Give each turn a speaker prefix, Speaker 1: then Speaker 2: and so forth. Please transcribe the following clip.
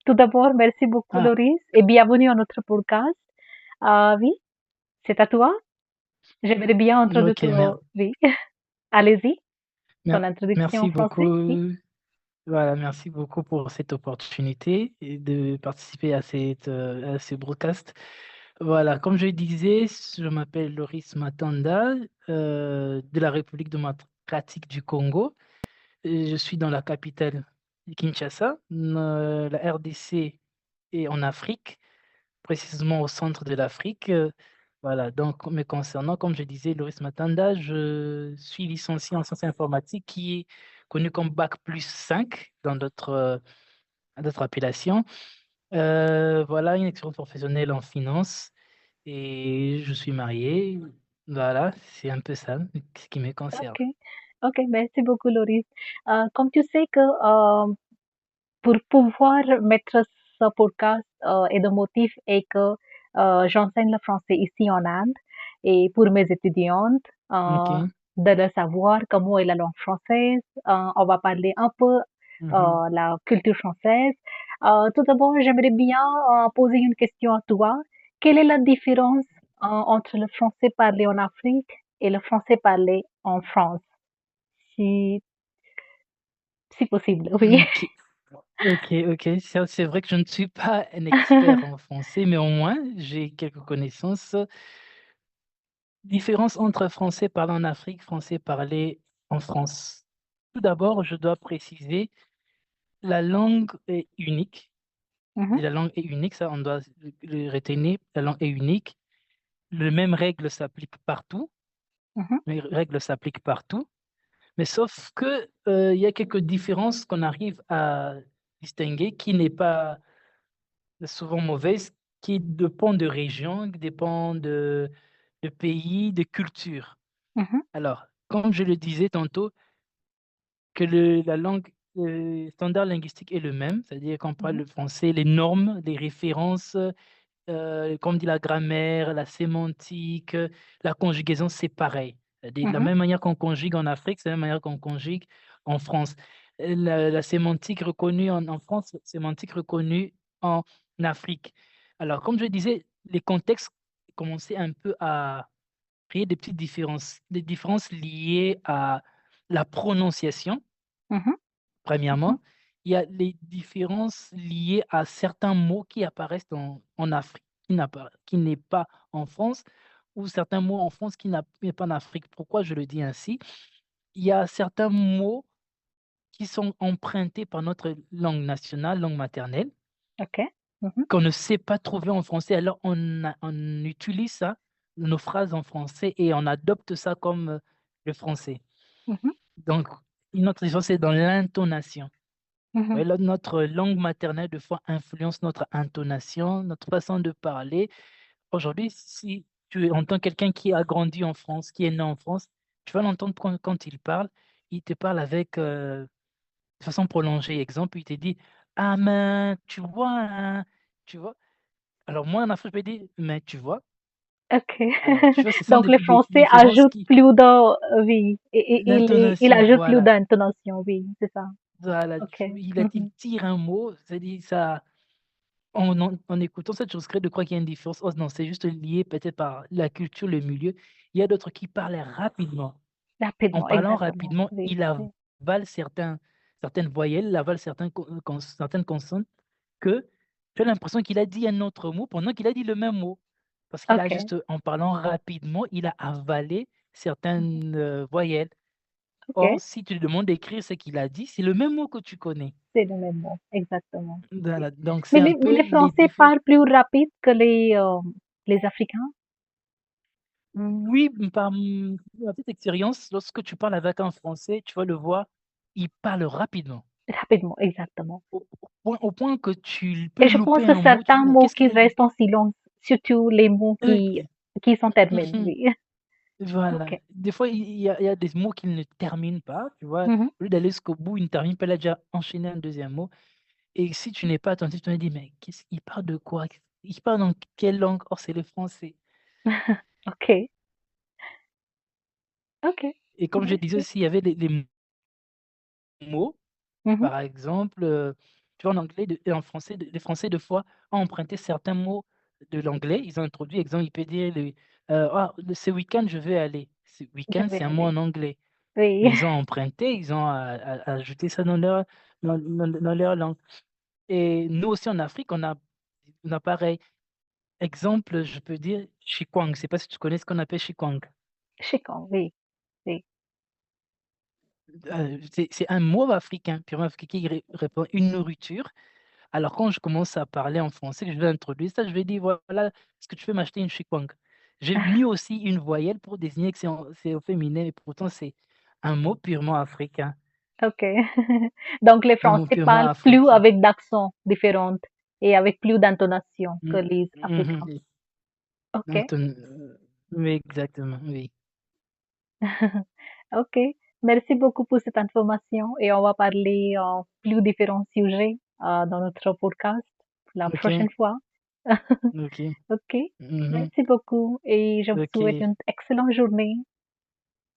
Speaker 1: Tout d'abord, merci beaucoup,
Speaker 2: Ah,
Speaker 1: Loris, et bienvenue à notre podcast. Oui, c'est à toi. J'aimerais bien introduire
Speaker 2: ok,
Speaker 1: oui, allez-y, ton
Speaker 2: mer-
Speaker 1: introduction en
Speaker 2: merci
Speaker 1: français. Oui.
Speaker 2: beaucoup. Voilà, merci beaucoup pour cette opportunité et de participer à ce broadcast. Voilà, comme je disais, je m'appelle Loris Matanda, de la République démocratique du Congo. Et je suis dans la capitale Kinshasa. La RDC est en Afrique, précisément au centre de l'Afrique. Voilà, donc me concernant, comme je disais, Loris Matanda, je suis licencié en sciences informatiques qui est connu comme Bac+5 dans d'autres appellations. Voilà, une expérience professionnelle en finance et je suis marié. Voilà, c'est un peu ça, ce qui me concerne.
Speaker 1: Ok, ok, merci beaucoup, Loris. Comme tu sais que pour pouvoir mettre ce podcast et le motif est que j'enseigne le français ici en Inde et pour mes étudiantes,
Speaker 2: Ok.
Speaker 1: de le savoir comment est la langue française, on va parler un peu
Speaker 2: Mhm.
Speaker 1: la culture française. Tout d'abord, j'aimerais bien poser une question à toi. Quelle est la différence entre le français parlé en Afrique et le français parlé en France, si, si possible, oui.
Speaker 2: Ok. Ok. C'est vrai que je ne suis pas un expert en français, mais au moins j'ai quelques connaissances. Différence entre français parlé en Afrique, français parlé en France. Tout d'abord, je dois préciser, la langue est unique.
Speaker 1: Mhm,
Speaker 2: La langue est unique, ça on doit le retenir. La langue est unique. Les mêmes règles s'appliquent partout.
Speaker 1: mhm,
Speaker 2: Les règles s'appliquent partout. Mais sauf que il y a quelques différences qu'on arrive à distinguer qui n'est pas souvent mauvaise, qui dépend de région, qui dépend de pays, de culture.
Speaker 1: mhm.
Speaker 2: Alors, comme je le disais tantôt, que la langue standard linguistique est le même, c'est-à-dire qu'on parle
Speaker 1: Mhm,
Speaker 2: le français, les normes, les références, comme dit la grammaire, la sémantique, la conjugaison, c'est pareil. C'est-à-dire de la
Speaker 1: mhm,
Speaker 2: même manière qu'on conjugue en Afrique, c'est la même manière qu'on conjugue en France. La sémantique reconnue en France, sémantique reconnue en Afrique. Alors, comme je disais, les contextes commençaient un peu à créer des différences liées à la prononciation.
Speaker 1: mhm, mhm,
Speaker 2: Premièrement, il y a les différences liées à certains mots qui apparaissent en Afrique, qui n'est pas en France, ou certains mots en France qui n'est pas en Afrique. Pourquoi je le dis ainsi? Il y a certains mots qui sont empruntés par notre langue nationale, langue maternelle,
Speaker 1: ok. Mhm,
Speaker 2: qu'on ne sait pas trouver en français. Alors on utilise ça, nos phrases en français, et on adopte ça comme le français.
Speaker 1: mhm,
Speaker 2: Donc, une autre différence, c'est dans l'intonation.
Speaker 1: mhm.
Speaker 2: Ouais, notre langue maternelle, de fois, influence notre intonation, notre façon de parler. Aujourd'hui, si tu entends quelqu'un qui a grandi en France, qui est né en France, tu vas l'entendre quand il te parle avec de façon prolongée. Exemple, il te dit: «Ah, mais tu vois, hein», tu vois? Alors moi, en Afrique, je peux dire: «Mais tu vois?»
Speaker 1: Ok.
Speaker 2: Alors, tu vois, ce sont
Speaker 1: Donc le
Speaker 2: des
Speaker 1: français
Speaker 2: différences
Speaker 1: ajoute
Speaker 2: qui
Speaker 1: plus de, oui, il
Speaker 2: l'intonation,
Speaker 1: ajoute plus
Speaker 2: voilà.
Speaker 1: d'intonation, oui, c'est ça.
Speaker 2: Voilà,
Speaker 1: Ok.
Speaker 2: il
Speaker 1: Mhm,
Speaker 2: tire un mot, c'est-à-dire ça. En écoutant cette chose crée de croire qu'il y a une différence. Oh non, c'est juste lié peut-être par la culture, le milieu. Il y a d'autres qui parlent rapidement. En
Speaker 1: rapidement,
Speaker 2: parlant
Speaker 1: exactement.
Speaker 2: rapidement,
Speaker 1: Oui,
Speaker 2: il
Speaker 1: oui.
Speaker 2: avale certaines voyelles, il avale certaines consonnes que tu as l'impression qu'il a dit un autre mot pendant qu'il a dit le même mot. Parce qu'il a
Speaker 1: Ok.
Speaker 2: juste, en parlant rapidement, il a avalé
Speaker 1: Mhm,
Speaker 2: certaines voyelles.
Speaker 1: ok.
Speaker 2: Or, si tu lui demandes d'écrire ce qu'il a dit, c'est le même mot que tu connais.
Speaker 1: C'est le même mot, exactement. Oui.
Speaker 2: Voilà, donc c'est un
Speaker 1: Mais
Speaker 2: peu
Speaker 1: les
Speaker 2: les
Speaker 1: Français
Speaker 2: différences.
Speaker 1: parlent plus rapide que les Africains?
Speaker 2: Oui, ma petite expérience, lorsque tu parles avec un Français, tu vas le voir, il parle rapidement.
Speaker 1: Rapidement, exactement.
Speaker 2: Au point que tu peux
Speaker 1: Et je pense
Speaker 2: louper
Speaker 1: que
Speaker 2: un mot, tu dis,
Speaker 1: certains
Speaker 2: mais
Speaker 1: mots
Speaker 2: qu'est-ce
Speaker 1: qui
Speaker 2: qu'il a dit?
Speaker 1: restent en silence, surtout les mots
Speaker 2: Oui,
Speaker 1: qui sont terminés,
Speaker 2: mhm,
Speaker 1: oui.
Speaker 2: voilà.
Speaker 1: Ok.
Speaker 2: Des fois, il y a des mots qui ne terminent pas, tu vois.
Speaker 1: Mhm.
Speaker 2: Au lieu d'aller jusqu'au bout, il ne termine pas, il a déjà enchaîné un deuxième mot. Et si tu n'es pas attentif, tu te dis, mais qu'est-ce qu'il parle de quoi? Il parle dans quelle langue? Oh, c'est le français.
Speaker 1: Ok. Ok.
Speaker 2: Et comme je disais
Speaker 1: Merci.
Speaker 2: aussi, il y avait les mots,
Speaker 1: Mhm.
Speaker 2: par exemple. tu vois, en anglais et en français, les Français, des fois, ont emprunté certains mots de l'anglais. Ils ont introduit, exemple, il peut dire, «Ah, ce week-end, je vais aller». Ce
Speaker 1: je
Speaker 2: week-end,
Speaker 1: vais
Speaker 2: c'est un mot
Speaker 1: aller.
Speaker 2: en anglais,
Speaker 1: Oui,
Speaker 2: mais ils ont emprunté, ils ont ajouté ça dans leur langue et nous aussi, en Afrique, on a pareil. Exemple, je peux dire Chikwang, je ne sais pas si tu connais ce qu'on appelle Chikwang?
Speaker 1: chicken, oui, oui.
Speaker 2: C'est un mot africain, purement africain qui répond une nourriture. Alors quand je commence à parler en français, que je vais introduire ça, je vais dire: «Voilà, est-ce que tu peux m'acheter une chikwang?» J'ai mis aussi une voyelle pour désigner que c'est au féminin et pourtant c'est un mot purement africain,
Speaker 1: OK. Donc les
Speaker 2: un mot
Speaker 1: Français
Speaker 2: purement
Speaker 1: parlent plus
Speaker 2: africain.
Speaker 1: avec d'accent différentes et avec plus d'intonation que
Speaker 2: Mmh,
Speaker 1: les
Speaker 2: mmh
Speaker 1: Africains.
Speaker 2: et
Speaker 1: OK.
Speaker 2: Anton oui exactement, oui.
Speaker 1: OK. Merci beaucoup pour cette information et on va parler plus différents sujets dans notre podcast la
Speaker 2: OK,
Speaker 1: prochaine fois.
Speaker 2: OK.
Speaker 1: OK.
Speaker 2: Mmh.
Speaker 1: Merci beaucoup et je vous souhaite
Speaker 2: OK.
Speaker 1: une excellente journée.